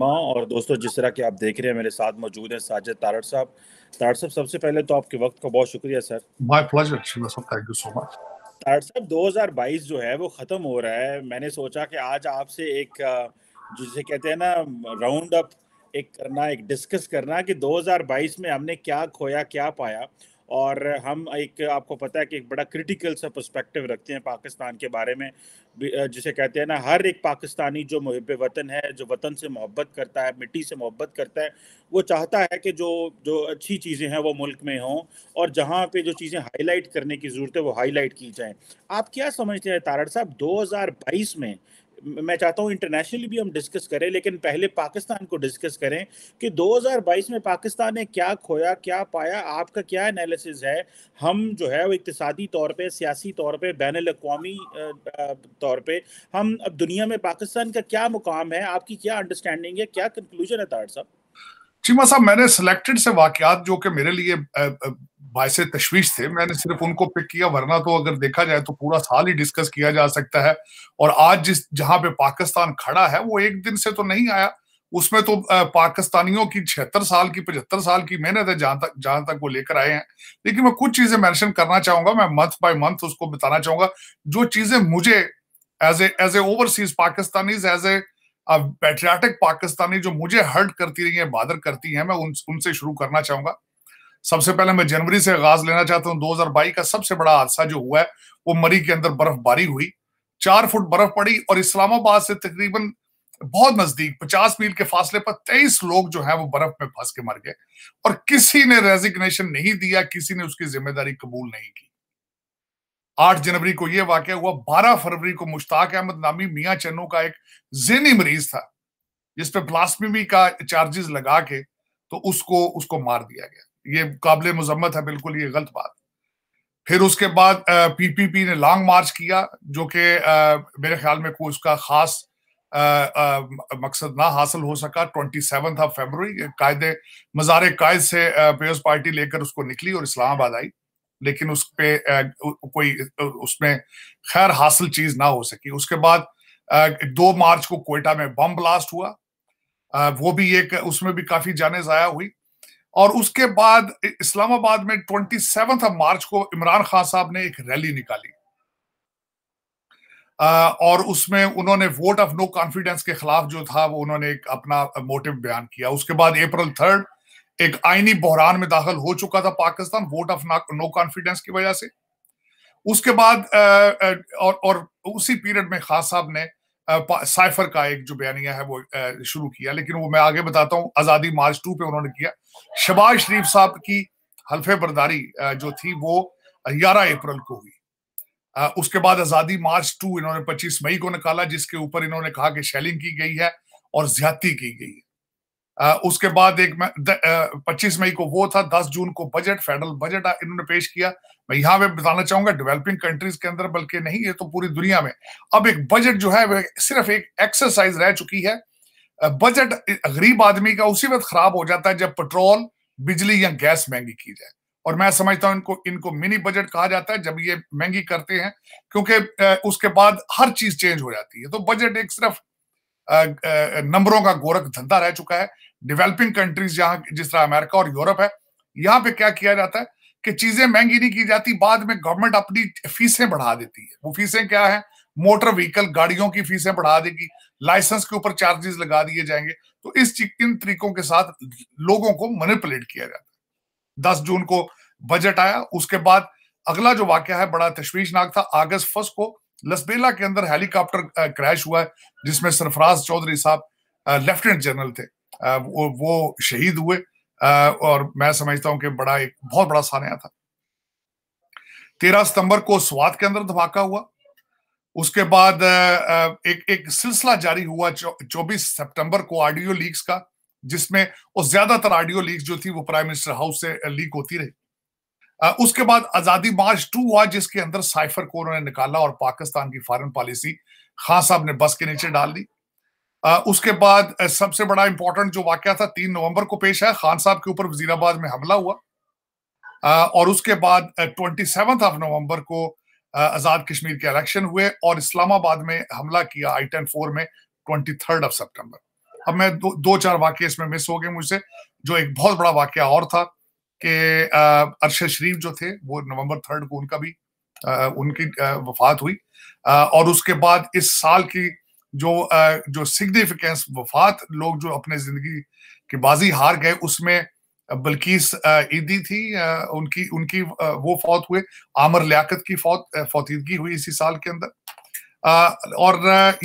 माँ और दोस्तों, जिस तरह के आप देख रहे हैं मेरे साथ मौजूद हैं साजिद तारड़ साहब। तारड़ साहब, सबसे पहले तो आपके वक्त का बहुत शुक्रिया sir. My pleasure Srivastava, thank you so much. Tarar साहब, 2022 जो है वो ख़त्म हो रहा है। मैंने सोचा कि आज आपसे एक जिसे कहते हैं ना, राउंड अप एक करना, एक डिस्कस करना कि 2022 में हमने क्या खोया क्या पाया। और हम एक, आपको पता है कि एक बड़ा क्रिटिकल सा पर्सपेक्टिव रखते हैं पाकिस्तान के बारे में। जिसे कहते हैं ना, हर एक पाकिस्तानी जो मुहिब वतन है, जो वतन से मोहब्बत करता है, मिट्टी से मोहब्बत करता है, वो चाहता है कि जो जो अच्छी चीज़ें हैं वो मुल्क में हों, और जहाँ पे जो चीज़ें हाईलाइट करने की ज़रूरत है वो हाईलाइट की जाएं। आप क्या समझते हैं तारड़ साहब, 2022 में, मैं चाहता हूँ इंटरनेशनली भी हम डिस्कस करें, लेकिन पहले पाकिस्तान को डिस्कस करें कि 2022 में पाकिस्तान ने क्या खोया क्या पाया। आपका क्या एनालिसिस है? हम जो है वो इक्तिसादी तौर पे, सियासी तौर पे, बैनुल अक़वामी तौर पे, हम अब दुनिया में पाकिस्तान का क्या मुकाम है? आपकी क्या अंडरस्टैंडिंग है, क्या कंक्लूजन है तारड़ साहब? चीमा साहब, मैंने सिलेक्टेड से वाकयात जो कि मेरे लिए बायसे तशवीश थे, मैंने सिर्फ उनको पिक किया, वरना तो अगर देखा जाए तो पूरा साल ही डिस्कस किया जा सकता है। और आज जिस जहां पे पाकिस्तान खड़ा है वो एक दिन से तो नहीं आया। उसमें तो पाकिस्तानियों की 76 साल की 75 साल की मेहनत है, जहां तक वो लेकर आए हैं। लेकिन मैं कुछ चीजें मेंशन करना चाहूंगा, मैं मंथ बाय मंथ उसको बताना चाहूंगा। जो चीजें मुझे as a overseas Pakistani, as a patriotic Pakistani, जो मुझे हर्ट करती रही है, बादर करती हैं, मैं उनसे शुरू करना चाहूंगा। सबसे पहले मैं जनवरी से आगाज लेना चाहता हूँ। 2022 का सबसे बड़ा हादसा जो हुआ है वो मरी के अंदर बर्फबारी हुई। 4 फुट बर्फ पड़ी और इस्लामाबाद से तकरीबन बहुत नजदीक 50 मील के फासले पर 23 लोग जो है वो बर्फ में फंस के मर गए। और किसी ने रेजिग्नेशन नहीं दिया, किसी ने उसकी जिम्मेदारी कबूल नहीं की। 8 जनवरी को यह वाकया हुआ। 12 फरवरी को मुश्ताक अहमद नामी मियां चन्नू का एक ज़हनी मरीज था, जिस पे ब्लास्फेमी का चार्जेस लगा के तो उसको उसको मार दिया गया। ये काबिल मुजम्मत है, बिल्कुल ये गलत बात। फिर उसके बाद पीपीपी ने लॉन्ग मार्च किया, जो कि मेरे ख्याल में कोई उसका खास मकसद ना हासिल हो सका। 27 फरवरी कायदे मज़ार कायद से पीपल्स पार्टी लेकर उसको निकली और इस्लामाबाद आई, लेकिन उस पे कोई उसमें खैर हासिल चीज ना हो सकी। उसके बाद 2 मार्च को क्वेटा में बम ब्लास्ट हुआ, वो भी एक, उसमें भी काफी जाने जाया हुई। और उसके बाद इस्लामाबाद में 27 मार्च को इमरान खान साहब ने एक रैली निकाली, और उसमें उन्होंने वोट ऑफ नो कॉन्फिडेंस के खिलाफ जो था वो उन्होंने एक अपना मोटिव बयान किया। उसके बाद April 3 एक आईनी बहरान में दाखिल हो चुका था Pakistan, vote of no confidence की वजह से। उसके बाद और उसी पीरियड में खान साहब ने साइफर का एक जो बयानिया है वो शुरू किया, लेकिन वो मैं आगे बताता हूँ। आजादी मार्च 2 पे उन्होंने किया। शहबाज शरीफ साहब की हल्फे बर्दारी जो थी वो 11 अप्रैल को हुई। उसके बाद आजादी मार्च 2 इन्होंने 25 मई को निकाला, जिसके ऊपर इन्होंने कहा कि शेलिंग की गई है और ज्यादती की गई है। उसके बाद 25 मई को वो था। 10 जून को बजट, फेडरल बजट इन्होंने पेश किया। मैं यहाँ पे बताना चाहूंगा, डेवलपिंग कंट्रीज के अंदर, बल्कि नहीं, ये तो पूरी दुनिया में अब एक बजट जो है वह सिर्फ एक एक्सरसाइज रह चुकी है। बजट गरीब आदमी का उसी वक्त खराब हो जाता है जब पेट्रोल, बिजली या गैस महंगी की जाए। और मैं समझता हूं इनको मिनी बजट कहा जाता है जब ये महंगी करते हैं, क्योंकि उसके बाद हर चीज चेंज हो जाती है। तो बजट एक सिर्फ नंबरों का गोरख धंधा रह चुका है। डेवलपिंग कंट्रीज जहां, जिस तरह अमेरिका और यूरोप है, यहां पे क्या किया जाता है कि चीजें महंगी नहीं की जाती, बाद में गवर्नमेंट अपनी फीसें बढ़ा देती है। वो फीसें क्या है? मोटर व्हीकल गाड़ियों की फीसें बढ़ा देगी, लाइसेंस के ऊपर चार्जेस लगा दिए जाएंगे। तो इन तरीकों के साथ लोगों को मैनिपुलेट किया जाता है। 10 जून को बजट आया। उसके बाद अगला जो वाकया है बड़ा तशवीशनाक था। अगस्त 1 को लसबेला के अंदर हेलीकॉप्टर क्रैश हुआ है, जिसमें सरफराज चौधरी साहब लेफ्टिनेंट जनरल थे, वो शहीद हुए। और मैं समझता हूं कि एक बहुत बड़ा सानिया था। 13 सितंबर को स्वात के अंदर धमाका हुआ। उसके बाद एक सिलसिला जारी हुआ 24 सितंबर को ऑडियो लीक्स का, जिसमें और ज्यादातर ऑडियो लीक्स जो थी वो प्राइम मिनिस्टर हाउस से लीक होती रही। उसके बाद आजादी मार्च 2 हुआ, जिसके अंदर साइफर को उन्होंने निकाला और पाकिस्तान की फॉरेन पॉलिसी खान साहब ने बस के नीचे डाल दी। उसके बाद सबसे बड़ा इंपॉर्टेंट जो वाकया था 3 नवंबर को पेश है। खान साहब के ऊपर वजीराबाद में हमला हुआ। और उसके बाद 27 नवंबर को आजाद कश्मीर के इलेक्शन हुए और इस्लामाबाद में हमला किया I-10 4 में 23 सितंबर। अब मैं दो चार वाक्य इसमें मिस हो गए मुझसे। जो एक बहुत बड़ा वाक्य और था कि अरशद शरीफ जो थे वो नवंबर 3 को उनका भी उनकी वफात हुई। और उसके बाद इस साल की जो सिग्निफिकेंस वफात लोग जो अपने जिंदगी की बाजी हार गए उसमें बल्कीस ईदी थी, उनकी उनकी वो फौत हुए। आमर लियाकत की फौतीदगी हुई इसी साल के अंदर। और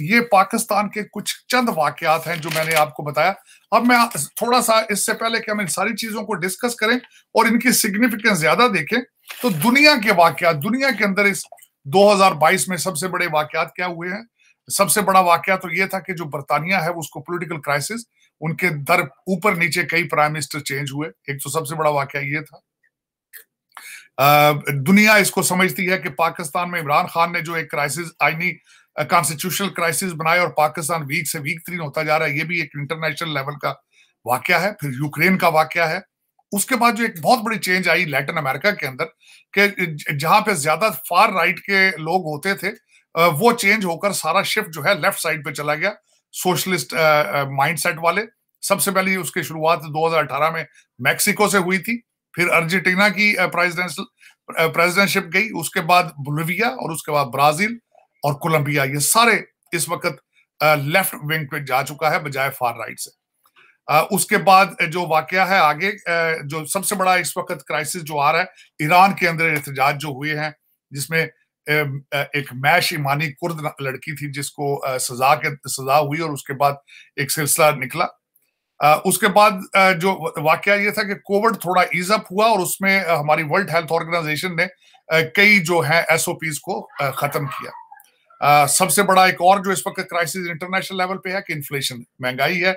ये पाकिस्तान के कुछ चंद वाकयात हैं जो मैंने आपको बताया। अब मैं थोड़ा सा इससे पहले कि हम इन सारी चीजों को डिस्कस करें और इनकी सिग्निफिकेंस ज्यादा देखें, तो दुनिया के वाकयात, दुनिया के अंदर इस 2022 में सबसे बड़े वाकयात क्या हुए हैं। सबसे बड़ा वाकया तो ये था कि जो बरतानिया है उसको पॉलिटिकल क्राइसिस, उनके दर ऊपर नीचे कई प्राइम मिनिस्टर चेंज हुए। एक तो सबसे बड़ा वाकया ये था। दुनिया इसको समझती है कि पाकिस्तान में इमरान खान ने जो एक क्राइसिस, आईनी कॉन्स्टिट्यूशनल क्राइसिस बनाया और पाकिस्तान वीक से वीक 3 होता जा रहा है, ये भी एक इंटरनेशनल लेवल का वाकया है। फिर यूक्रेन का वाकया है। उसके बाद जो एक बहुत बड़ी चेंज आई लैटिन अमेरिका के अंदर कि जहां पे ज्यादा फार राइट के लोग होते थे, वो चेंज होकर सारा शिफ्ट जो है लेफ्ट साइड पे चला गया, सोशलिस्ट माइंडसेट वाले। सबसे पहले उसकी शुरुआत 2018 में मैक्सिको से हुई थी, फिर अर्जेंटीना की प्रेसिडेंटशिप गई, उसके बाद बोलिविया और उसके बाद ब्राजील और कोलंबिया। ये सारे इस वक्त लेफ्ट विंग पे जा चुका है बजाय फार राइट से। उसके बाद जो वाकया है आगे, जो सबसे बड़ा इस वक्त क्राइसिस जो आ रहा है, ईरान के अंदर एहतजाज जो हुए हैं, जिसमें एक मैश ईमानी कुर्द लड़की थी जिसको सजा हुई और उसके बाद एक सिलसिला निकला। उसके बाद जो वाकया ये था कि कोविड थोड़ा ईज अप हुआ और उसमें हमारी वर्ल्ड हेल्थ ऑर्गेनाइजेशन ने कई जो है एसओपीज को खत्म किया। सबसे बड़ा एक और जो इस वक्त क्राइसिस इंटरनेशनल लेवल पे है कि इन्फ्लेशन, महंगाई है।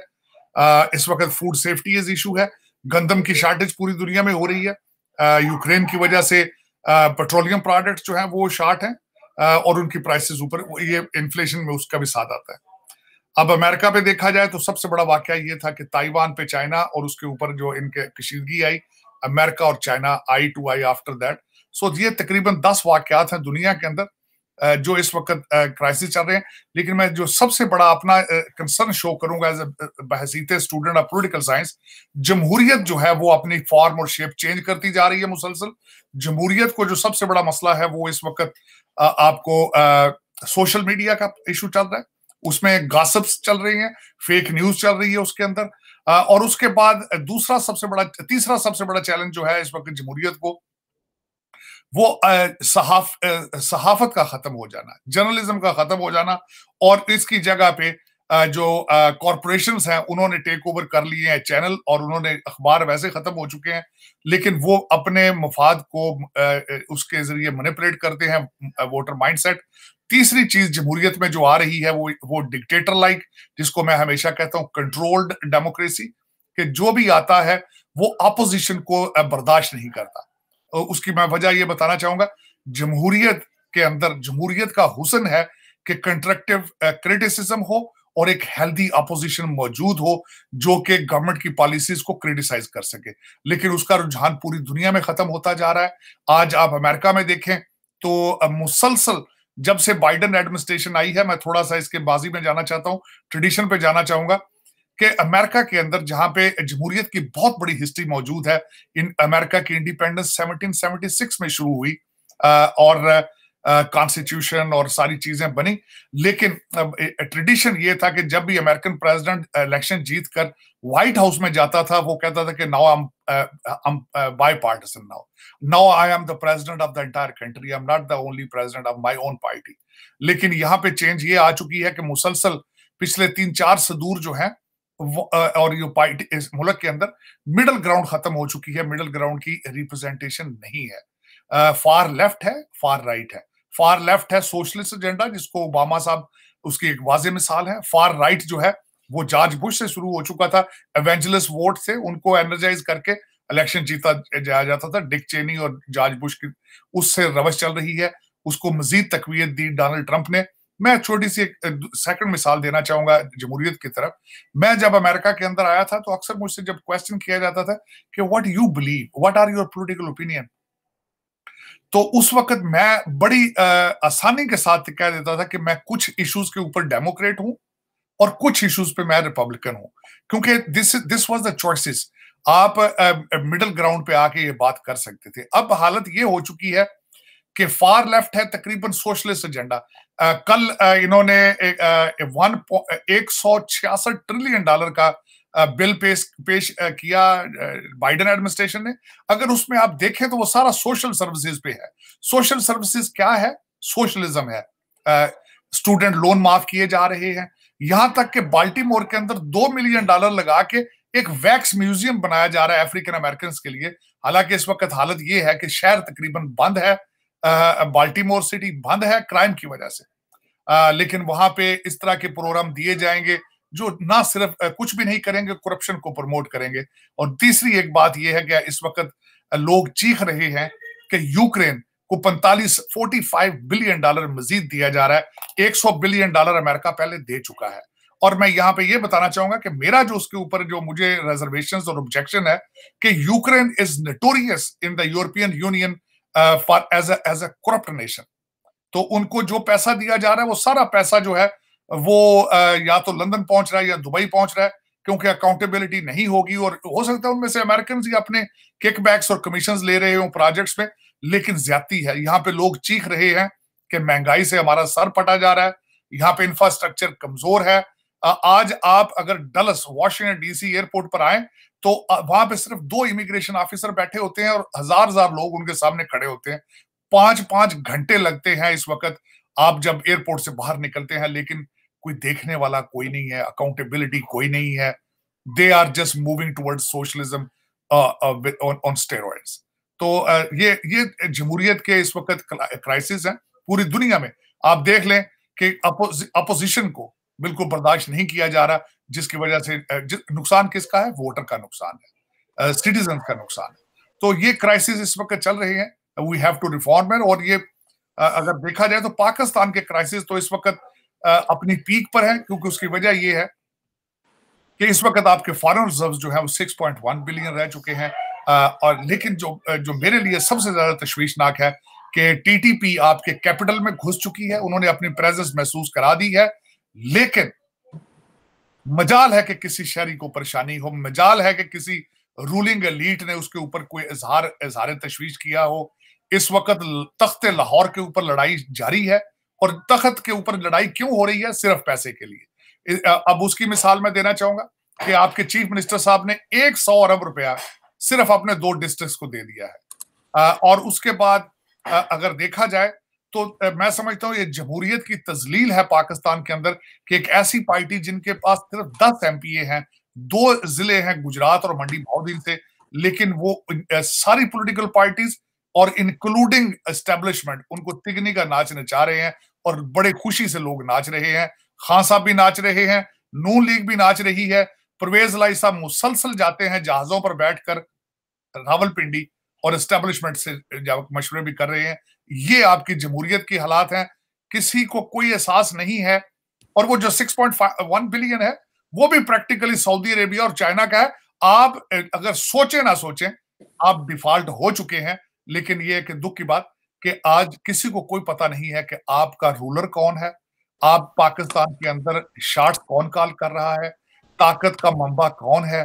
इस वक्त फूड सेफ्टी इशू है, गंदम की शॉर्टेज पूरी दुनिया में हो रही है। यूक्रेन की वजह से पेट्रोलियम प्रोडक्ट्स जो हैं वो शॉर्ट हैं और उनकी प्राइसेस ऊपर, ये इन्फ्लेशन में उसका भी साथ आता है। अब अमेरिका पे देखा जाए तो सबसे बड़ा वाकया ये था कि ताइवान पे चाइना और उसके ऊपर जो इनके कशीदगी आई, अमेरिका और China eye to eye after that. So ये तकरीबन 10 वाकयात हैं दुनिया के अंदर जो इस वक्त क्राइसिस चल रहे हैं। लेकिन मैं जो सबसे बड़ा अपना कंसर्न शो करूंगा एज बहसीत स्टूडेंट ऑफ पॉलिटिकल साइंस, जमहूरियत जो है वो अपनी फॉर्म और शेप चेंज करती जा रही है मुसलसल। जमहूरियत को जो सबसे बड़ा मसला है वो इस वक्त आपको सोशल मीडिया का इशू चल रहा है, उसमें गॉसिप्स चल रही हैं, फेक न्यूज चल रही है उसके अंदर। और उसके बाद तीसरा सबसे बड़ा चैलेंज जो है इस वक्त जमहूरियत को, वो सहाफत का खत्म हो जाना, जर्नलिज्म का खत्म हो जाना। और इसकी जगह पे जो कॉरपोरेशंस हैं उन्होंने टेक ओवर कर लिए हैं चैनल और उन्होंने अखबार वैसे खत्म हो चुके हैं, लेकिन वो अपने मफाद को उसके जरिए मैनिपुलेट करते हैं, वोटर माइंडसेट। तीसरी चीज जमहूरियत में जो आ रही है वो डिक्टेटर लाइक, जिसको मैं हमेशा कहता हूं कंट्रोल्ड डेमोक्रेसी, कि जो भी आता है वो अपोजिशन को बर्दाश्त नहीं करता। उसकी मैं वजह ये बताना चाहूंगा, जमहूरियत के अंदर जमहूरियत का हुस्न है कि कंस्ट्रक्टिव क्रिटिसिज्म हो और एक हेल्दी अपोजिशन मौजूद हो जो कि गवर्नमेंट की पॉलिसीज को क्रिटिसाइज कर सके। लेकिन उसका रुझान पूरी दुनिया में खत्म होता जा रहा है। आज आप अमेरिका में देखें तो मुसलसल जब से बाइडेन एडमिनिस्ट्रेशन आई है, मैं थोड़ा सा इसके बाजी में जाना चाहता हूं, ट्रेडिशन पे जाना चाहूंगा, कि अमेरिका के अंदर जहां पे जमहूरियत की बहुत बड़ी हिस्ट्री मौजूद है, इन अमेरिका की इंडिपेंडेंस 1776 में शुरू हुई और कॉन्स्टिट्यूशन और सारी चीजें बनी। लेकिन ट्रेडिशन ये था कि जब भी अमेरिकन प्रेसिडेंट इलेक्शन जीत कर व्हाइट हाउस में जाता था वो कहता था कि now I am bipartisan, now I am the president of the entire country, I am not the only president of my own party. लेकिन यहाँ पे चेंज ये आ चुकी है कि मुसलसल पिछले 3-4 सदूर जो है और ये पार्टी इस मुल्क के अंदर मिडिल ग्राउंड खत्म हो चुकी है, मिडिल ग्राउंड की रिप्रेजेंटेशन नहीं है। फार लेफ्ट है, फार राइट है। फार लेफ्ट है सोशलिस्ट एजेंडा जिसको ओबामा साहब उसकी एक वाज़ेह मिसाल है। फार राइट जो है वो जॉर्ज बुश से शुरू हो चुका था, एवेंजलिस्ट वोट से उनको एनर्जाइज करके इलेक्शन जीता जाया जाता था, डिक चेनी और जॉर्ज बुश की उससे रवश चल रही है, उसको मजीद तकवीत दी डोनाल्ड ट्रंप ने। मैं छोटी सी सेकंड मिसाल देना चाहूंगा जमहूरियत की तरफ। मैं जब अमेरिका के अंदर आया था तो अक्सर मुझसे जब क्वेश्चन किया जाता था कि what you believe, what are your political opinion, तो उस वक्त मैं बड़ी आसानी के साथ कह देता था कि मैं कुछ इश्यूज के ऊपर डेमोक्रेट हूं और कुछ इश्यूज पे मैं रिपब्लिकन हूं, क्योंकि दिस वाज द चॉइसेस। आप मिडिल ग्राउंड पे आके ये बात कर सकते थे। अब हालत ये हो चुकी है कि फार लेफ्ट है तकरीबन सोशलिस्ट एजेंडा। कल इन्होंने 166 ट्रिलियन डॉलर का बिल पेश किया बाइडेन एडमिनिस्ट्रेशन ने। अगर उसमें आप देखें तो वो सारा सोशल सर्विसेज पे है। सोशल सर्विसेज क्या है? सोशलिज्म है। स्टूडेंट लोन माफ किए जा रहे हैं, यहां तक कि बाल्टीमोर के अंदर $2 मिलियन लगा के एक वैक्स म्यूजियम बनाया जा रहा है अफ्रीकन अमेरिकन के लिए। हालांकि इस वक्त हालत ये है कि शहर तकरीबन बंद है, बाल्टीमोर सिटी बंद है क्राइम की वजह से, लेकिन वहां पे इस तरह के प्रोग्राम दिए जाएंगे जो ना सिर्फ कुछ भी नहीं करेंगे, करप्शन को प्रमोट करेंगे। और तीसरी एक बात यह है कि इस वक्त लोग चीख रहे हैं कि यूक्रेन को 45 बिलियन डॉलर मजीद दिया जा रहा है। $100 बिलियन अमेरिका पहले दे चुका है। और मैं यहां पे ये बताना चाहूंगा कि मेरा जो उसके ऊपर जो मुझे रिजर्वेशंस और ऑब्जेक्शन है कि Ukraine is notorious in the European Union for as a corrupt nation. तो उनको जो पैसा दिया जा रहा है वो सारा पैसा जो है वो या तो लंदन पहुंच रहा है या दुबई पहुंच रहा है, क्योंकि अकाउंटेबिलिटी नहीं होगी। और हो सकता है उनमें से अमेरिकन ही अपने किकबैक्स और कमीशन ले रहे हो प्रोजेक्ट्स में, लेकिन ज्यादती है। यहाँ पे लोग चीख रहे हैं कि महंगाई से हमारा सर पटा जा रहा है, यहाँ पे इंफ्रास्ट्रक्चर कमजोर है। आज आप अगर डलस वॉशिंगटन डीसी एयरपोर्ट पर आए तो वहां पे सिर्फ 2 इमिग्रेशन ऑफिसर बैठे होते हैं और हजार लोग उनके सामने खड़े होते हैं। 5 घंटे लगते हैं इस वक्त आप जब एयरपोर्ट से बाहर निकलते हैं, लेकिन कोई देखने वाला कोई नहीं है, अकाउंटेबिलिटी कोई नहीं है। They are just moving towards socialism on steroids. तो ये जमहूरियत के इस वक्त क्राइसिस है पूरी दुनिया में। आप देख लें कि अपोजिशन को बिल्कुल बर्दाश्त नहीं किया जा रहा, जिसकी वजह से नुकसान किसका है? वोटर का नुकसान है, सिटीजन का नुकसान है। तो ये क्राइसिस इस वक्त चल रहे हैं। We have to reform. और ये अगर देखा जाए तो पाकिस्तान के क्राइसिस तो इस वक्त अपनी पीक पर है, क्योंकि उसकी वजह यह है कि इस वक्त आपके फॉरेन रिजर्व्स जो है वो 6.1 बिलियन रह चुके हैं। और लेकिन जो मेरे लिए सबसे ज्यादा तशवीशनाक है कि टीटीपी आपके कैपिटल में घुस चुकी है, उन्होंने अपनी प्रेजेंस महसूस करा दी है। लेकिन मजाल है कि किसी शहरी को परेशानी हो, मजाल है कि किसी रूलिंग एलीट ने उसके ऊपर कोई इजहार तशवीश किया हो। इस वक्त तख्त लाहौर के ऊपर लड़ाई जारी है, और तख्त के ऊपर लड़ाई क्यों हो रही है? सिर्फ पैसे के लिए। अब उसकी मिसाल मैं देना चाहूंगा कि आपके चीफ मिनिस्टर साहब ने 100 अरब रुपया सिर्फ अपने 2 डिस्ट्रिक्ट को दे दिया है। और उसके बाद अगर देखा जाए तो मैं समझता हूं ये जमहूरियत की तजलील है पाकिस्तान के अंदर कि एक ऐसी पार्टी जिनके पास सिर्फ 10 एमपीए हैं, 2 जिले हैं गुजरात और मंडी बहाउद्दीन से, लेकिन वो सारी पॉलिटिकल पार्टीज और इंक्लूडिंग एस्टेब्लिशमेंट उनको तिगनी का नाच नचा रहे हैं, और बड़े खुशी से लोग नाच रहे हैं। खान साहब भी नाच रहे हैं, नून लीग भी नाच रही है, परवेज लाई साहब मुसलसल जाते हैं जहाजों पर बैठकर रावलपिंडी और एस्टेब्लिशमेंट से मशवरे भी कर रहे हैं। ये आपकी जमहूरियत की हालात हैं, किसी को कोई एहसास नहीं है। और वो जो 6.1 बिलियन है वो भी प्रैक्टिकली सऊदी अरेबिया और चाइना का है। आप अगर सोचे ना सोचें, आप डिफॉल्ट हो चुके हैं। लेकिन ये कि दुख की बात कि आज किसी को कोई पता नहीं है कि आपका रूलर कौन है, आप पाकिस्तान के अंदर शार्ट कौन कॉल कर रहा है, ताकत का मंबा कौन है।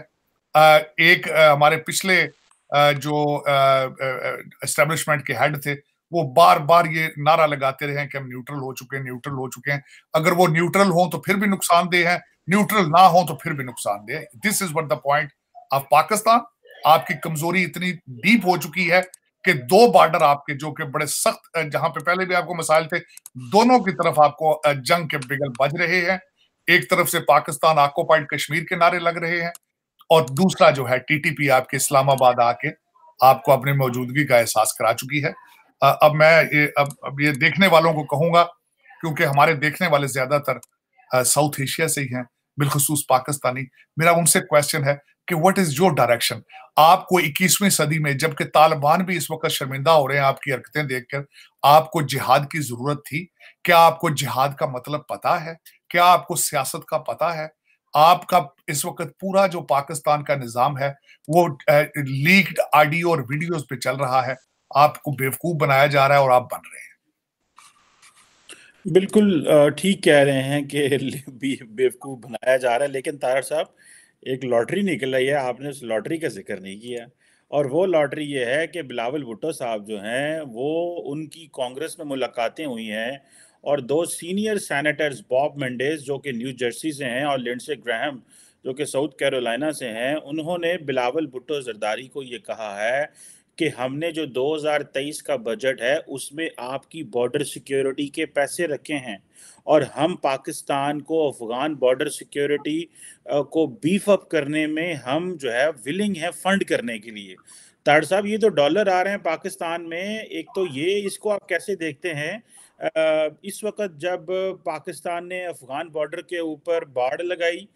एक हमारे पिछले जो एस्टेब्लिशमेंट के हेड थे वो बार बार ये नारा लगाते रहे कि हम न्यूट्रल हो चुके हैं, न्यूट्रल हो चुके हैं। अगर वो न्यूट्रल हो तो फिर भी नुकसानदेह है, न्यूट्रल ना हो तो फिर भी नुकसानदेह है। This is what the point of Pakistan. आपकी कमजोरी इतनी डीप हो चुकी है कि 2 बॉर्डर आपके जो कि बड़े सख्त, जहां पे पहले भी आपको मसाइल थे, दोनों की तरफ आपको जंग के बिगल बज रहे हैं। एक तरफ से पाकिस्तान ऑक्युपाइड कश्मीर के नारे लग रहे हैं, और दूसरा जो है टीटीपी आपके इस्लामाबाद आके आपको अपनी मौजूदगी का एहसास करा चुकी है। अब मैं ये देखने वालों को कहूंगा, क्योंकि हमारे देखने वाले ज्यादातर साउथ एशिया से ही हैं, बिलखुसूस पाकिस्तानी। मेरा उनसे क्वेश्चन है कि व्हाट इज योर डायरेक्शन? आपको 21वीं सदी में, जबकि तालिबान भी इस वक्त शर्मिंदा हो रहे हैं आपकी हरकतें देखकर, आपको जिहाद की जरूरत थी? क्या आपको जिहाद का मतलब पता है? क्या आपको सियासत का पता है? आपका इस वक्त पूरा जो पाकिस्तान का निजाम है वो लीक्ड ऑडियो और वीडियोस पे चल रहा है। आपको बेवकूफ बनाया जा रहा है और आप बन रहे हैं। बिल्कुल ठीक कह रहे हैं कि बेवकूफ़ बनाया जा रहा है, लेकिन तारड़ साहब एक लॉटरी निकल रही है, आपने उस लॉटरी का जिक्र नहीं किया। और वो लॉटरी ये है कि बिलावल भुट्टो साहब जो हैं वो, उनकी कांग्रेस में मुलाकातें हुई हैं और दो सीनियर सेनेटर्स बॉब मेंडेस जो कि न्यू जर्सी से हैं और लिंडसे ग्राहम जो कि साउथ कैरोलिना से हैं, उन्होंने बिलावल भुट्टो जरदारी को ये कहा है कि हमने जो 2023 का बजट है उसमें आपकी बॉर्डर सिक्योरिटी के पैसे रखे हैं और हम पाकिस्तान को अफगान बॉर्डर सिक्योरिटी को बीफ अप करने में हम जो है विलिंग है फंड करने के लिए। ताड़ साहब, ये तो डॉलर आ रहे हैं पाकिस्तान में, एक तो ये, इसको आप कैसे देखते हैं? इस वक्त जब पाकिस्तान ने अफगान बॉर्डर के ऊपर बाड़ लगाई,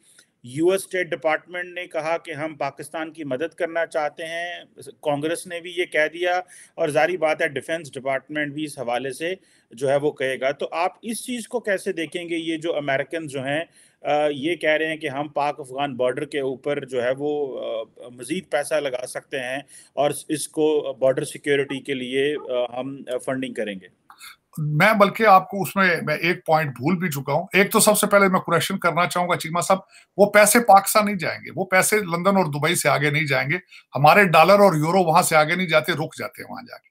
यूएस स्टेट डिपार्टमेंट ने कहा कि हम पाकिस्तान की मदद करना चाहते हैं, कांग्रेस ने भी ये कह दिया, और जारी बात है डिफेंस डिपार्टमेंट भी इस हवाले से जो है वो कहेगा। तो आप इस चीज़ को कैसे देखेंगे? ये जो अमेरिकन जो हैं ये कह रहे हैं कि हम पाक अफगान बॉर्डर के ऊपर जो है वो मज़ीद पैसा लगा सकते हैं और इसको बॉर्डर सिक्योरिटी के लिए हम फंडिंग करेंगे। मैं बल्कि आपको उसमें मैं एक पॉइंट भूल भी चुका हूं। एक तो सबसे पहले मैं क्वेश्चन करना चाहूंगा चीमा साहब, वो पैसे पाकिस्तान नहीं जाएंगे, वो पैसे लंदन और दुबई से आगे नहीं जाएंगे, हमारे डॉलर और यूरो वहां से आगे नहीं जाते, रुक जाते हैं वहां जाके।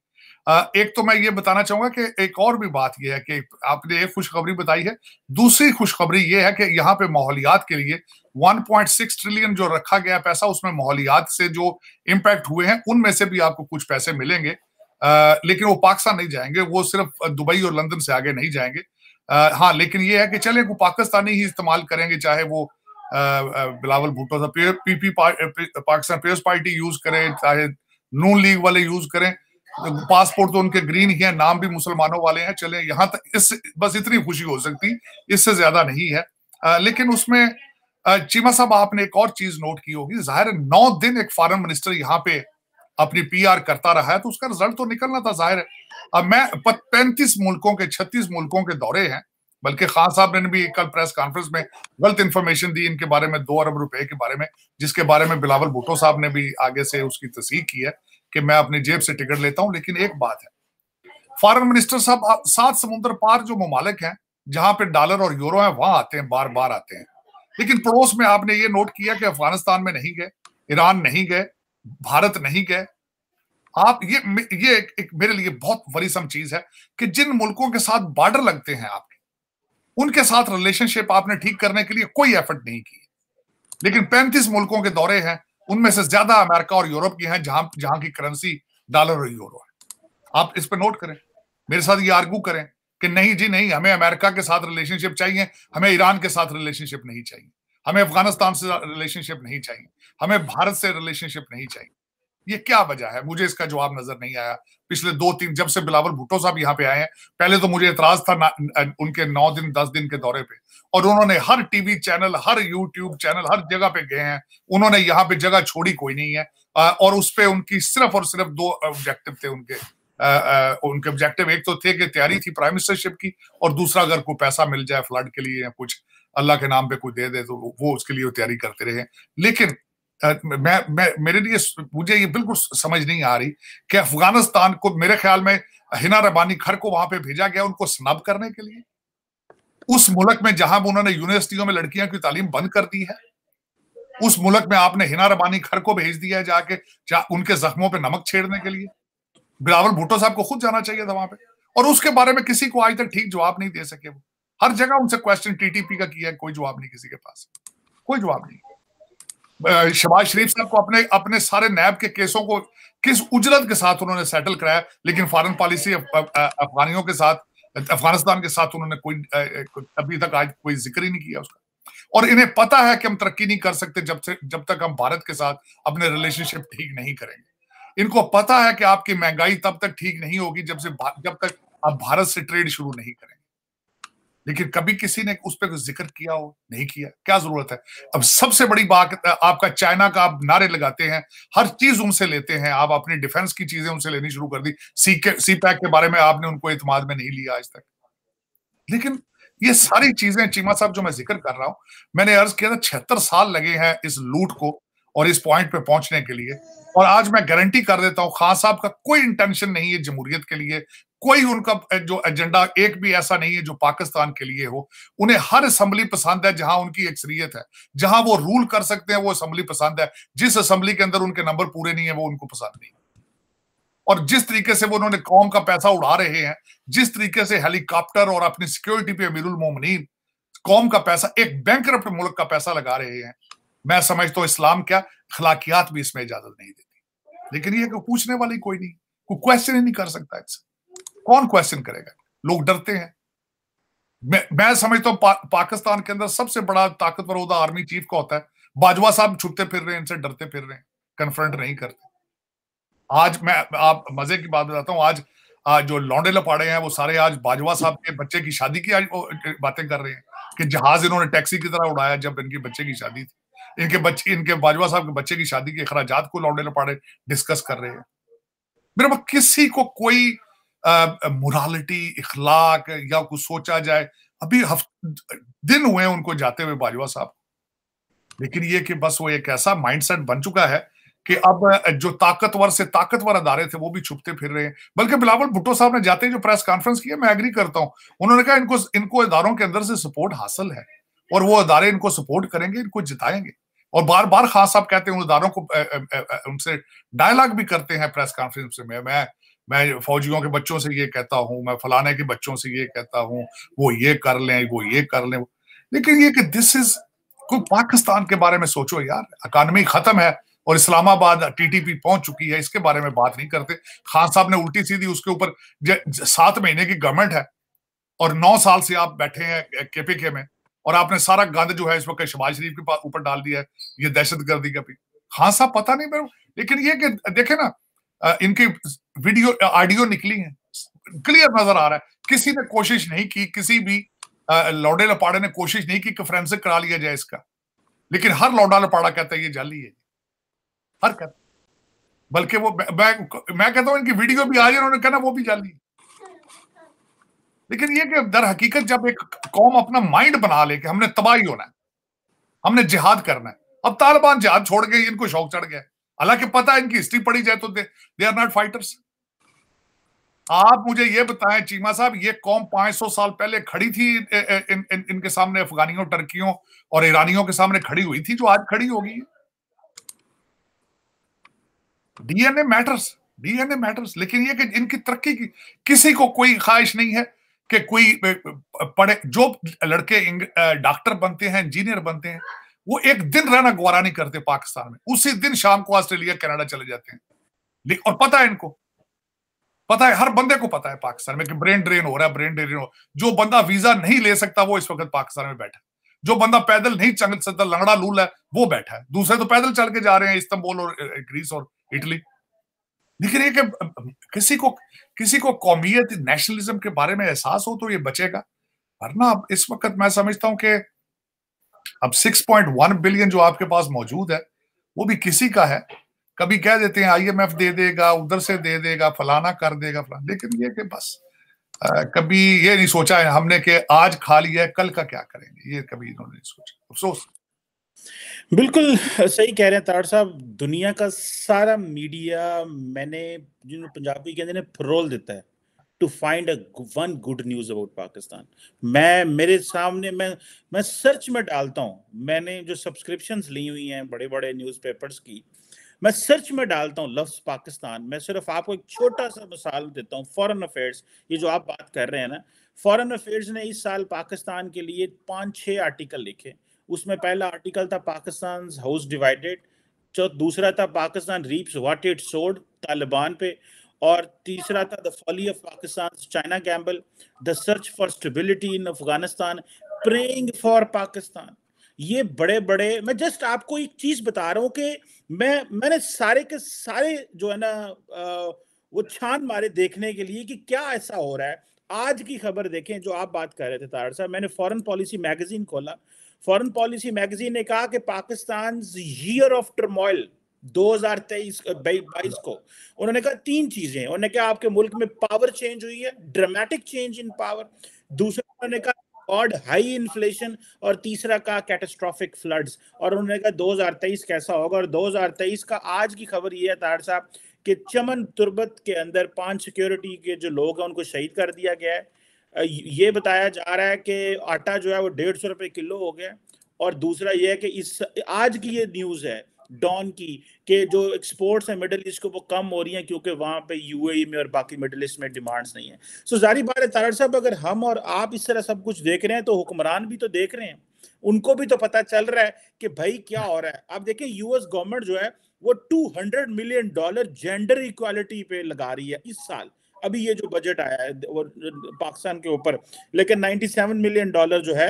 एक तो मैं ये बताना चाहूंगा कि एक और भी बात यह है कि आपने एक खुशखबरी बताई है, दूसरी खुशखबरी ये है कि यहाँ पे माहौलियात के लिए 1.6 ट्रिलियन जो रखा गया पैसा, उसमें माहौलियात से जो इम्पैक्ट हुए हैं उनमें से भी आपको कुछ पैसे मिलेंगे। लेकिन वो पाकिस्तान नहीं जाएंगे, वो सिर्फ दुबई और लंदन से आगे नहीं जाएंगे। हाँ, लेकिन ये है कि चले वो पाकिस्तानी ही इस्तेमाल करेंगे, चाहे वो बिलावल भुट्टो साहब पीपी पाकिस्तान पीपल्स पार्टी यूज करें, चाहे नून लीग वाले यूज करें, पासपोर्ट तो उनके ग्रीन ही है, नाम भी मुसलमानों वाले हैं, चले यहां तक, इस बस इतनी खुशी हो सकती, इससे ज्यादा नहीं है। लेकिन उसमें चीमा साहब आपने एक और चीज नोट की होगी, जाहिर है 9 दिन एक फॉरेन मिनिस्टर यहाँ पे अपनी पीआर करता रहा है तो उसका रिजल्ट तो निकलना था, जाहिर है। अब मैं 35 मुल्कों के 36 मुल्कों के दौरे हैं, बल्कि खान साहब ने भी कल प्रेस कॉन्फ्रेंस में गलत इंफॉर्मेशन दी इनके बारे में, 2 अरब रुपए के बारे में, जिसके बारे में बिलावल भुट्टो साहब ने भी आगे से उसकी तस्दीक की है कि मैं अपनी जेब से टिकट लेता हूं। लेकिन एक बात है, फॉरेन मिनिस्टर साहब 7 समुद्र पार जो ममालिक हैं जहां पे डॉलर और यूरो है वहां आते हैं, बार बार आते हैं, लेकिन पड़ोस में आपने ये नोट किया कि अफगानिस्तान में नहीं गए, ईरान नहीं गए, भारत नहीं गए। आप ये एक मेरे लिए बहुत वरीसम चीज है कि जिन मुल्कों के साथ बॉर्डर लगते हैं आपके, उनके साथ रिलेशनशिप आपने ठीक करने के लिए कोई एफर्ट नहीं की। लेकिन 35 मुल्कों के दौरे हैं, उनमें से ज्यादा अमेरिका और यूरोप की हैं, जहां की करेंसी डॉलर और यूरो है। आप इस पर नोट करें, मेरे साथ ये आर्गू करें कि नहीं जी नहीं, हमें अमेरिका के साथ रिलेशनशिप चाहिए, हमें ईरान के साथ रिलेशनशिप नहीं चाहिए, हमें अफगानिस्तान से रिलेशनशिप नहीं चाहिए, हमें भारत से रिलेशनशिप नहीं चाहिए। ये क्या वजह है? मुझे इसका जवाब नजर नहीं आया। पिछले 2-3 जब से बिलावल भुट्टो साहब यहाँ पे आए हैं, पहले तो मुझे एतराज था उनके 9 दिन 10 दिन के दौरे पे, और उन्होंने हर टीवी चैनल, हर यूट्यूब चैनल, हर जगह पे गए हैं, उन्होंने यहाँ पे जगह छोड़ी कोई नहीं है। और उस पे उनकी सिर्फ और सिर्फ 2 ऑब्जेक्टिव थे उनके। उनके ऑब्जेक्टिव एक तो थे कि तैयारी थी प्राइम मिनिस्टरशिप की, और दूसरा अगर कोई पैसा मिल जाए फ्लड के लिए या कुछ अल्लाह के नाम पे कोई दे दे तो वो उसके लिए तैयारी करते रहे। लेकिन मेरे लिए मुझे ये बिल्कुल समझ नहीं आ रही कि अफगानिस्तान को, मेरे ख्याल में हिना रबानी खर को वहां पे भेजा गया उनको स्नब करने के लिए, उस मुल्क में जहां उन्होंने यूनिवर्सिटियों में लड़कियों की तालीम बंद कर दी है, उस मुल्क में आपने हिना रबानी खर को भेज दिया है जाके उनके जख्मों पे नमक छेड़ने के लिए। बिलावल भुट्टो साहब को खुद जाना चाहिए था वहां पे, और उसके बारे में किसी को आज तक ठीक जवाब नहीं दे सके। वो हर जगह उनसे क्वेश्चन टीटीपी का किया है, कोई जवाब नहीं किसी के पास, कोई जवाब नहीं। शहबाज शरीफ साहब को अपने अपने सारे नैब के केसों को किस उजरत के साथ उन्होंने सेटल कराया, लेकिन फॉरेन पॉलिसी अफगानियों के साथ, अफगानिस्तान के साथ उन्होंने कोई अभी तक आज कोई जिक्र ही नहीं किया उसका। और इन्हें पता है कि हम तरक्की नहीं कर सकते जब तक हम भारत के साथ अपने रिलेशनशिप ठीक नहीं करेंगे। इनको पता है कि आपकी महंगाई तब तक ठीक नहीं होगी जब तक आप भारत से ट्रेड शुरू नहीं करेंगे। लेकिन कभी किसी ने उस पर कुछ जिक्र किया हो? नहीं किया। क्या जरूरत है? अब सबसे बड़ी बात, आपका चाइना का आप नारे लगाते हैं, हर चीज उनसे लेते हैं, आप अपनी डिफेंस की चीजें उनसे लेनी शुरू कर दी। सी पैक के बारे में आपने उनको इत्मीनान में नहीं लिया आज तक। लेकिन ये सारी चीजें चीमा साहब जो मैं जिक्र कर रहा हूं, मैंने अर्ज किया था 76 साल लगे हैं इस लूट को और इस पॉइंट पे पहुंचने के लिए। और आज मैं गारंटी कर देता हूं, खान साहब का कोई इंटेंशन नहीं है जमहूरियत के लिए, कोई उनका जो एजेंडा एक भी ऐसा नहीं है जो पाकिस्तान के लिए हो। उन्हें हर असेंबली पसंद है जहां उनकी अक्सरियत है, जहां वो रूल कर सकते हैं वो असेंबली पसंद है। जिस असेंबली के अंदर उनके नंबर पूरे नहीं है वो उनको पसंद नहीं। और जिस तरीके से वो उन्होंने कौम का पैसा उड़ा रहे हैं, जिस तरीके से हेलीकॉप्टर और अपनी सिक्योरिटी पे अमीरुल मोमिनीन कौम का पैसा, एक बैंकरप्ट मुल्क का पैसा लगा रहे हैं, मैं समझता हूं इस्लाम क्या अखलाकियात भी इसमें इजाजत नहीं देती। लेकिन ये पूछने वाली कोई नहीं, कोई क्वेश्चन ही नहीं कर सकता इससे। कौन क्वेश्चन करेगा? लोग डरते हैं। मैं समझता हूं पाकिस्तान के अंदर सबसे बड़ा ताकतवर ओहदा आर्मी चीफ का होता है। बाजवा साहब छुपते फिर रहे हैं, इनसे डरते फिर रहे हैं, कन्फ्रंट नहीं करते। आज मैं आप मजे की बात बताता हूं, आज जो लौंडे लपाड़े हैं वो सारे आज बाजवा साहब के बच्चे की शादी की आज बातें कर रहे हैं कि जहाज इन्होंने टैक्सी की तरह उड़ाया जब इनके बच्चे की शादी थी। इनके बाजवा साहब के बच्चे की शादी के अखराजात को लौंडे लपाड़े डिस्कस कर रहे हैं। मेरे पास किसी को कोई मोरालिटी, इखलाक या कुछ सोचा जाए, अभी दिन हुए उनको जाते हुए बाजवा साहब। लेकिन ये कि बस वो एक ऐसा माइंडसेट बन चुका है कि अब जो ताकतवर से ताकतवर अदारे थे वो भी छुपते फिर रहे हैं। बल्कि बिलावल भुट्टो साहब ने जाते ही जो प्रेस कॉन्फ्रेंस की है, मैं एग्री करता हूं। उन्होंने कहा इनको इदारों के अंदर से सपोर्ट हासिल है और वो इदारे इनको सपोर्ट करेंगे, इनको जिताएंगे। और बार बार खान साहब कहते हैं उन इदारों को, उनसे डायलॉग भी करते हैं प्रेस कॉन्फ्रेंस में, मैं फौजियों के बच्चों से ये कहता हूं, मैं फलाने के बच्चों से ये कहता हूं, वो ये कर लें, वो ये कर लें। लेकिन ये कि दिस इज, कोई पाकिस्तान के बारे में सोचो यार। इकॉनमी खत्म है और इस्लामाबाद टीटीपी पहुंच चुकी है, इसके बारे में बात नहीं करते। खान साहब ने उल्टी सीधी उसके ऊपर 7 महीने की गवर्नमेंट है और 9 साल से आप बैठे हैं केपीके में, और आपने सारा गंद जो है इस वक्त शहबाज शरीफ के ऊपर डाल दिया है, ये दहशतगर्दी का भी। खान साहब पता नहीं मेरे, लेकिन ये कि देखे ना, इनकी वीडियो ऑडियो निकली है, क्लियर नजर आ रहा है। किसी ने कोशिश नहीं की, किसी भी लौंडे लपाड़े ने कोशिश नहीं की कि फोरेंसिक करा लिया जाए इसका। लेकिन हर लौंडा लपाड़ा कहता है ये जाली है, हर कहता। बल्कि वो मैं कहता हूं इनकी वीडियो भी आज इन्होंने कहना वो भी जाली। लेकिन ये कि दर हकीकत जब एक कौम अपना माइंड बना ले कि हमने तबाही होना है, हमने जिहाद करना है, अब तालिबान जिहाद छोड़ गए, इनको शौक चढ़ गया। हालांकि पता है इनकी हिस्ट्री पढ़ी जाए तो दे आर नॉट फाइटर्स। आप मुझे ये बताएं चीमा साहब, ये कौम 500 साल पहले खड़ी थी इनके सामने, अफगानियों, टर्कियों और ईरानियों के सामने खड़ी हुई थी जो आज खड़ी होगी। DNA matters, DNA matters. लेकिन ये कि इनकी तरक्की की किसी को कोई ख्वाहिश नहीं है कि कोई पढ़े। जो लड़के डॉक्टर बनते हैं, इंजीनियर बनते हैं, वो एक दिन रहना गवारा नहीं करते पाकिस्तान में, उसी दिन शाम को ऑस्ट्रेलिया कनाडा चले जाते हैं। और पता है इनको, पता है, हर बंदे को पता है पाकिस्तान में कि ब्रेन ड्रेन हो रहा है, ब्रेन ड्रेन हो। जो बंदा वीजा नहीं ले सकता वो इस वक्त पाकिस्तान में बैठा है। जो बंदा पैदल नहीं चल सकता, लंगड़ा लूल है, वो बैठा है। दूसरे तो पैदल चल के जा रहे हैं इस्तांबुल और ग्रीस और इटली। लेकिन ये कि किसी को कौमियत, नेशनलिज्म के बारे में एहसास हो तो ये बचेगा। वरना इस वक्त मैं समझता हूं कि अब 6.1 बिलियन जो आपके पास मौजूद है वो भी किसी का है। कभी कह देते हैं आईएमएफ दे देगा, उधर से दे देगा, फलाना कर देगा, फलाना। लेकिन ये कि बस कभी ये नहीं सोचा है हमने कि आज खा लिया है, कल का क्या करेंगे, ये कभी इन्होंने नहीं सोचा। अफसोस। बिल्कुल सही कह रहे हैं ताड़ साहब। दुनिया का सारा मीडिया, मैंने जिन पंजाबी कहते हैं, फरोल देता है to find one good news about Pakistan. मेरे सामने मैं सर्च में डालता हूँ, मैंने जो सब्सक्रिप्शंस ली हुई हैं बड़े बड़े न्यूज़पेपर्स की, मैं सर्च में डालता हूँ लफ्ज़ पाकिस्तान। मैं सिर्फ आपको एक छोटा सा मिसाल देता हूँ। फॉरेन अफेयर्स, ये जो आप बात कर रहे हैं ना, फॉरेन अफेयर्स ने इस साल पाकिस्तान के लिए 5-6 आर्टिकल लिखे। उसमें पहला आर्टिकल था पाकिस्तान हाउस डिवाइडेड, दूसरा था पाकिस्तान रीप्स व्हाट इट सोड तालिबान पे, और तीसरा था the folly of Pakistan China gamble, the search for stability in Afghanistan, praying for Pakistan. ये बड़े बड़े, मैं जस्ट आपको एक चीज बता रहा हूँ कि मैंने सारे के सारे जो है ना वो छान मारे देखने के लिए कि क्या ऐसा हो रहा है। आज की खबर देखें जो आप बात कर रहे थे तार साहब, मैंने फॉरेन पॉलिसी मैगजीन खोला। फॉरेन पॉलिसी मैगजीन ने कहा कि पाकिस्तान ईयर ऑफ टर्मोइल 2023-22 को उन्होंने कहा 3 चीजें। उन्होंने कहा आपके मुल्क में पावर चेंज हुई है, ड्रामेटिक चेंज इन पावर। दूसरा उन्होंने कहा और हाई इन्फ्लेशन, और तीसरा का कैटास्ट्रोफिक फ्लड्स। और उन्होंने कहा 2023 कैसा होगा, और 2023 का आज की खबर ये है तार साहब, कि चमन तुर्बत के अंदर 5 सिक्योरिटी के जो लोग हैं उनको शहीद कर दिया गया है। ये बताया जा रहा है कि आटा जो है वो 150 रुपए किलो हो गया। और दूसरा ये है कि इस आज की ये न्यूज़ है डॉन की कि जो एक्सपोर्ट्स है मिडिल ईस्ट को वो कम हो रही हैं क्योंकि वहाँ पे यूएई में और बाकी मिडिल ईस्ट में डिमांड्स नहीं है। सो जारी बात है तारड़ साहब, अगर हम और आप इस तरह सब कुछ देख रहे हैं तो हुक्मरान भी तो देख रहे हैं, उनको भी तो पता चल रहा है कि भाई क्या हो रहा है। आप देखें यूएस गवर्नमेंट जो है वो $200 मिलियन जेंडर इक्वालिटी पे लगा रही है इस साल। अभी ये जो बजट आया है वो पाकिस्तान के ऊपर, लेकिन $97 मिलियन जो है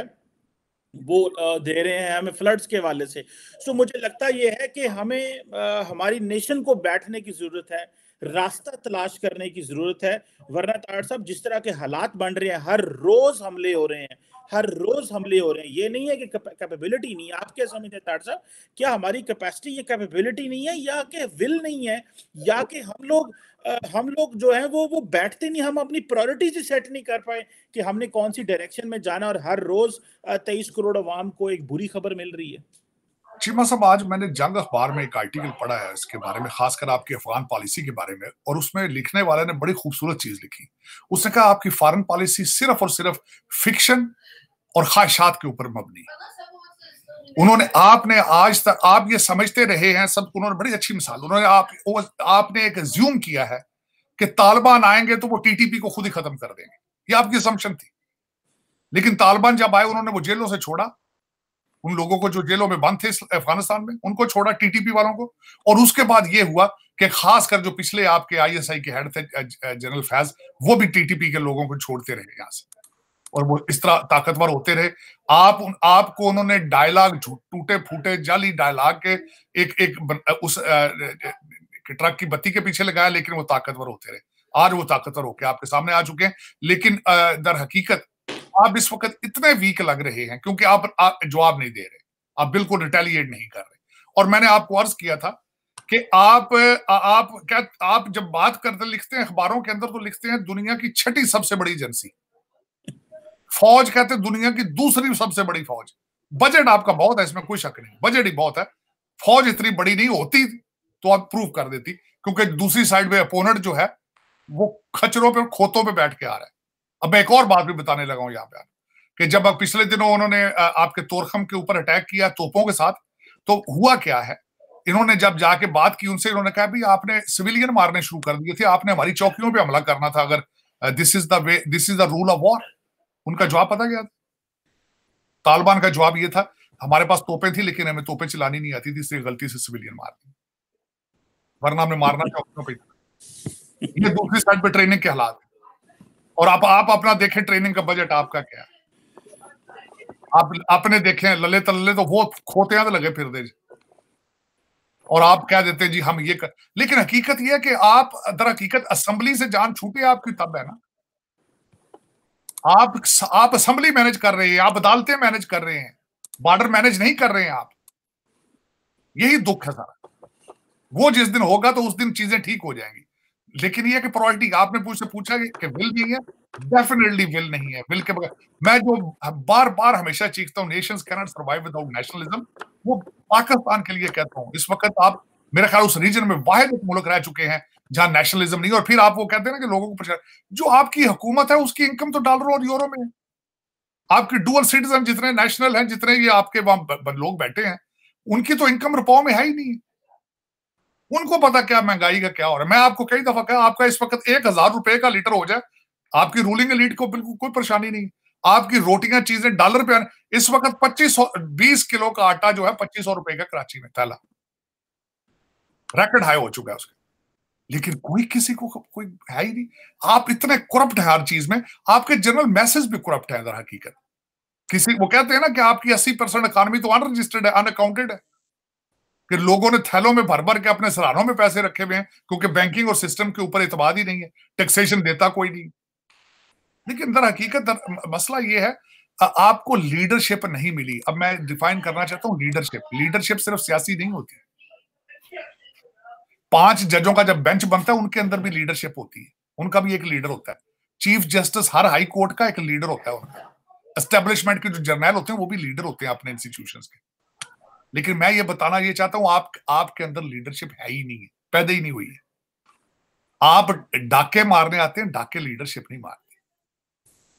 वो दे रहे हैं हमें फ्लड्स के वाले से। सो मुझे लगता ये है कि हमें हमारी नेशन को बैठने की जरूरत है, रास्ता तलाश करने की जरूरत है। वरना तार साहब जिस तरह के हालात बन रहे हैं, हर रोज हमले हो रहे हैं, हर रोज हमले हो रहे हैं। ये नहीं है कि कैपेबिलिटी नहीं है। आप क्या समझते हैं तार साहब, क्या हमारी कैपेसिटी या कैपेबिलिटी नहीं है, या कि विल नहीं है, या कि हम लोग जो है वो बैठते नहीं, हम अपनी प्रायोरिटीज ही सेट नहीं कर पाए कि हमने कौन सी डायरेक्शन में जाना, और हर रोज 23 करोड़ अवाम को एक बुरी खबर मिल रही है। चीमा साहब, आज मैंने जंग अखबार में एक आर्टिकल पढ़ा है इसके बारे में, खासकर आपकी अफगान पॉलिसी के बारे में, और उसमें लिखने वाले ने बड़ी खूबसूरत चीज लिखी। उसने कहा आपकी फॉरेन पॉलिसी सिर्फ और सिर्फ फिक्शन और ख्वाहिशात के ऊपर मबनी। आपने आज तक आप ये समझते रहे हैं सब। उन्होंने बड़ी अच्छी मिसाल, आपने एक ज्यूम किया है कि तालिबान आएंगे तो वो टीटीपी को खुद ही खत्म कर देंगे, ये आपकी असम्पशन थी। लेकिन तालिबान जब आए उन्होंने वो जेलों से छोड़ा, उन लोगों को जो जेलों में बंद थे अफगानिस्तान में, उनको छोड़ा, टीटीपी वालों को। और उसके बाद ये हुआ कि खासकर जो पिछले आपके आईएसआई के हेड थे जनरल फैज, वो भी टीटीपी के लोगों को छोड़ते रहे यहां से, और वो इस तरह ताकतवर होते रहे। आपको उन्होंने डायलॉग, टूटे फूटे जाली डायलॉग के उस ट्रक की बत्ती के पीछे लगाया, लेकिन वो ताकतवर होते रहे। आज वो ताकतवर होकर आपके सामने आ चुके हैं। लेकिन दर हकीकत आप इस वक्त इतने वीक लग रहे हैं क्योंकि आप जवाब नहीं दे रहे, आप बिल्कुल रिटेलिएट नहीं कर रहे। और मैंने आपको अर्ज किया था कि आप जब बात करते लिखते हैं अखबारों के अंदर, तो लिखते हैं दुनिया की 6ठी सबसे बड़ी एजेंसी, फौज कहते हैं दुनिया की दूसरी सबसे बड़ी फौज। बजट आपका बहुत है, इसमें कोई शक नहीं, बजट ही बहुत है। फौज इतनी बड़ी नहीं होती तो आप प्रूव कर देती, क्योंकि दूसरी साइड में अपोनेंट जो है वो खचरों पे, खोतों पे बैठ के आ रहा है। अब मैं एक और बात भी बताने लगा हूं यहां पे कि जब पिछले दिनों उन्होंने आपके तोरखम के ऊपर अटैक किया तोपों के साथ, तो हुआ क्या है, इन्होंने जब जाके बात की उनसे, इन्होंने कहा भाई आपने सिविलियन मारने शुरू कर दिए थे, आपने हमारी चौकियों पे हमला करना था अगर this is the way, this is the rule of war. उनका जवाब पता क्या? तालिबान का जवाब ये था, हमारे पास तोपें थी लेकिन हमें तोपें चलानी नहीं आती थी, इसलिए गलती से सिविलियन मार दी, वरना हमने मारना चौकियों पे। ये दूसरी साइड पे ट्रेनिंग के हालात। और आप अपना देखें, ट्रेनिंग का बजट आपका क्या है? आप अपने देखें, लले तल्ले तो वो खोते तो लगे फिर दे, और आप क्या देते हैं जी हम ये कर। लेकिन हकीकत ये है कि आप दर हकीकत असेंबली से जान छूटे आपकी तब है ना। आप असेंबली मैनेज कर रहे हैं, आप अदालतें मैनेज कर रहे हैं, बॉर्डर मैनेज नहीं कर रहे हैं आप। यही दुख है सारा। वो जिस दिन होगा तो उस दिन चीजें ठीक हो जाएंगी। लेकिन ये कि प्रायोरिटी आपने मुझसे पूछा कि विल नहीं है, डेफिनेटली विल नहीं है। विल के बगैर मैं जो बार बार हमेशा चीखता हूं, Nations can not survive without nationalism, वो पाकिस्तान के लिए कहता हूं। इस वक्त आप मेरे ख्याल उस रीजन में वाहिद एक मुल्क रह चुके हैं जहां नेशनलिज्म नहीं। और फिर आप वो कहते हैं ना कि लोगों को जो आपकी हुकूमत है उसकी इनकम तो डॉलर और यूरो में है। आपकी डुअल सिटीजन जितने नेशनल हैं, जितने ये आपके वहां लोग बैठे हैं, उनकी तो इनकम रुपयों में है ही नहीं। उनको पता क्या महंगाई का क्या हो रहा है। मैं आपको कई दफा कहा, आपका इस वक्त 1000 रुपए का लीटर हो जाए, आपकी रूलिंग एलीट को बिल्कुल कोई परेशानी नहीं। आपकी रोटियां चीजें डॉलर पे इस वक्त 20 किलो का आटा जो है 2500 रुपए का कराची में थैला, रैकेट हाई हो चुका है उसका। लेकिन कोई किसी को कोई है ही नहीं। आप इतने करप्ट है हर चीज में, आपके जनरल मैसेज भी करप्ट है। हकीकत किसी वो कहते हैं ना कि आपकी 80% इकॉनमी तो अनरजिस्टर्ड है, अनअकाउंटेड है, कि लोगों ने थैलों में भर भर के अपने सराहनों में पैसे रखे हुए हैं, क्योंकि बैंकिंग और सिस्टम के ऊपर इतबार ही नहीं है, टैक्सेशन देता कोई नहीं। लेकिन दर हकीकत मसला ये है, आपको लीडरशिप नहीं मिली। अब मैं डिफाइन करना चाहता हूं लीडरशिप सिर्फ सियासी नहीं होती। 5 जजों का जब बेंच बनता है उनके अंदर भी लीडरशिप होती है, उनका भी एक लीडर होता है। चीफ जस्टिस हर हाई कोर्ट का एक लीडर होता है उनका। एस्टेब्लिशमेंट के जो जर्नल होते हैं वो भी लीडर होते हैं अपने इंस्टीट्यूशंस के। लेकिन मैं ये बताना ये चाहता हूं, आपके अंदर लीडरशिप है ही नहीं है, पैदा ही नहीं हुई है। आप डाके मारने आते हैं, डाके लीडरशिप नहीं मारते,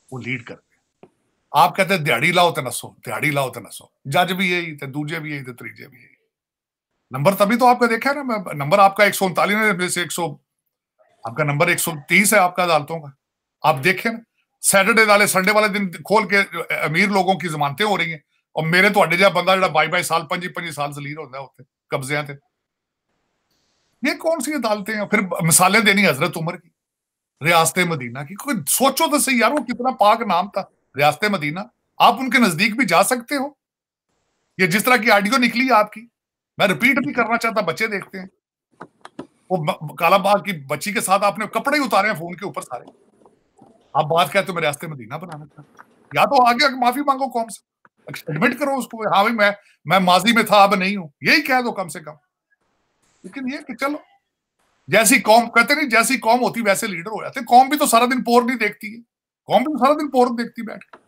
वो लीड करते हैं। आप कहते हैं दिहाड़ी लाओ तो नसो, दिहाड़ी लाओ तो नसो, जज भी यही थे, दूजे भी यही थे, तीजे भी यही। नंबर तभी तो आपका देखा है ना, नंबर आपका 139 में से 100, आपका नंबर 130 है आपका अदालतों का। आप देखें ना, सैटरडे वाले संडे वाले दिन खोल के अमीर लोगों की जमानतें हो रही हैं, और मेरे तो जहा बंदा जो 22 साल 25 साल जलील होता है उत्ते कब्जे थे। ये कौन सी अदालतें हैं? फिर मिसालें देनी हजरत उमर की, रियासत मदीना की। कोई सोचो तो सही यार, वो कितना पाक नाम था, रियासत मदीना। आप उनके नजदीक भी जा सकते हो। ये जिस तरह की ऑडियो निकली आपकी, मैं रिपीट भी करना चाहता, बच्चे देखते हैं। वो काला बाग की बच्ची के साथ आपने कपड़े ही उतारे हैं फोन के ऊपर सारे। आप बात कहते हो मैं रियासत मदीना बनाना चाहता, या तो आगे माफी मांगो कौम से, एडमिट करो उसको, हाँ भाई मैं माजी में था अब नहीं हूं, यही कह दो कम से कम। लेकिन ये कि चलो, जैसी कौम, कहते नहीं जैसी कौम होती वैसे लीडर हो जाते। कौम भी तो सारा दिन पोर नहीं देखती है, कौम भी तो सारा दिन पोर देखती बैठ के।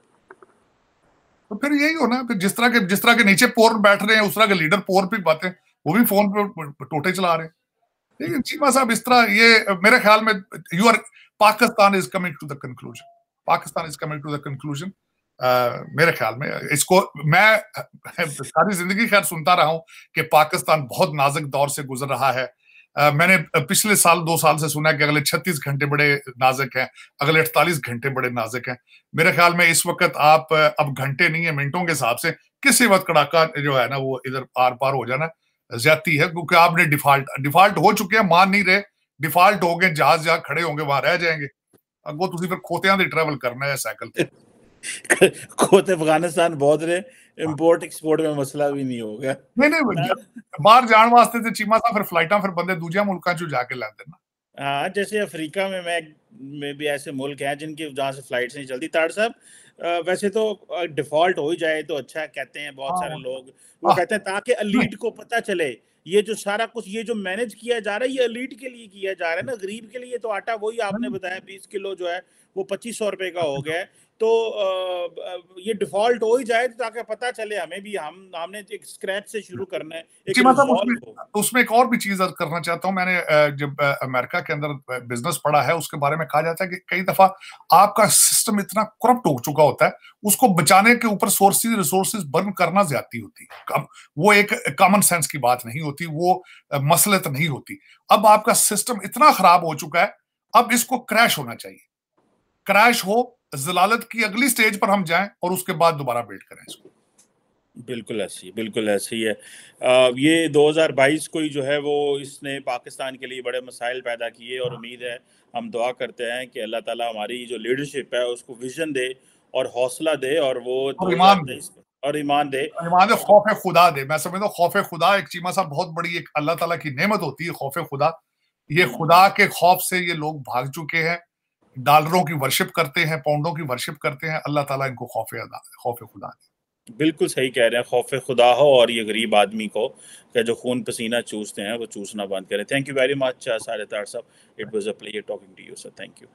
तो फिर यही हो ना, फिर जिस तरह के नीचे पोर बैठ रहे हैं, उस तरह के लीडर पोर पे बातें, वो भी फोन पे टोटे चला रहे हैं। लेकिन चीमा साहब इस तरह, ये मेरे ख्याल में you are, Pakistan is coming to the conclusion, Pakistan is coming to the conclusion. मेरे ख्याल में इसको, मैं सारी जिंदगी खैर सुनता रहा हूं कि पाकिस्तान बहुत नाजुक दौर से गुजर रहा है। मैंने पिछले साल 2 साल से सुना है कि अगले 36 घंटे बड़े नाजुक हैं, अगले 48 घंटे बड़े नाजुक हैं। मेरे ख्याल में इस वक्त आप अब घंटे नहीं है, मिनटों के हिसाब से किसी वक्त कड़ाका जो है ना वो इधर आर पार हो जाना ज्यादती है, क्योंकि आपने डिफॉल्ट हो चुके हैं, मान नहीं रहे, डिफॉल्ट हो गए, जहाज जहां खड़े होंगे वहां रह जाएंगे। अगो तुम फिर खोतियां दे ट्रैवल करना है साइकिल पे। खोते अफगानिस्तान बहुत रहे, इंपोर्ट एक्सपोर्ट में मसला भी नहीं हो गया। नहीं बाहर जाने वास्ते तो चीमा साहब फिर फ्लाइटा फिर बंदे दूसरे मुल्कों चो जाके लाते ना। हाँ, जैसे अफ्रीका में भी ऐसे मुल्क हैं जिनकी जहाँ से फ्लाइट्स नहीं चलती। तार साहब, वैसे तो डिफॉल्ट हो ही जाए तो अच्छा कहते हैं बहुत सारे लोग, वो कहते हैं ताकि एलीट को पता चले ये जो सारा कुछ ये जो मैनेज किया जा रहा है ये एलीट के लिए किया जा रहा है ना, गरीब के लिए तो आटा वही आपने बताया 20 किलो जो है वो 2500 रुपए का हो गया है। तो ये डिफॉल्ट हो ही जाए ताकि पता चले हमें भी, हमने एक स्क्रैच से शुरू करना है, एक जी, मतलब रिजॉल्व हो। उसमें एक और भी चीज अर्ज करना चाहता हूँ। मैंने जब अमेरिका के अंदर बिजनेस पढ़ा है, उसके बारे में कहा जाता है कि कई दफा आपका सिस्टम इतना करप्ट हो चुका होता है, उसको बचाने के ऊपर सोर्सेज रिसोर्सेज बर्न करना ज्यादती होती है। वो एक कॉमन सेंस की बात नहीं होती, वो मसलत नहीं होती। अब आपका सिस्टम इतना खराब हो चुका है, अब इसको क्रैश होना चाहिए। क्रैश हो, जलालत की अगली स्टेज पर हम जाएं और उसके बाद दोबारा बिल्ड करें इसको। बिल्कुल ऐसे ही है। ये 2022 को ही जो है वो इसने पाकिस्तान के लिए बड़े मसाइल पैदा किए, और उम्मीद है, हम दुआ करते हैं कि अल्लाह ताला हमारी जो लीडरशिप है उसको विजन दे और हौसला दे, और वो और ईमान दे, 2023 और ईमान दे। ईमान दे, खौफ खुदा दे। मैं समझता हूँ खौफ खुदा एक चीमा साहब बहुत बड़ी एक अल्लाह ताला की नेमत होती है, खौफ खुदा। ये खुदा के खौफ से ये लोग भाग चुके हैं, डॉलरों की वर्शिप करते हैं, पाउंडों की वर्शिप करते हैं। अल्लाह ताला इनको खौफ खुदा दे। बिल्कुल सही कह रहे हैं, खौफ खुदा हो, और ये गरीब आदमी को कि जो खून पसीना चूसते हैं वो चूसना बंद करें। थैंक यू वेरी मच सारे तार साहब, it was a pleasure talking to you sir, thank you.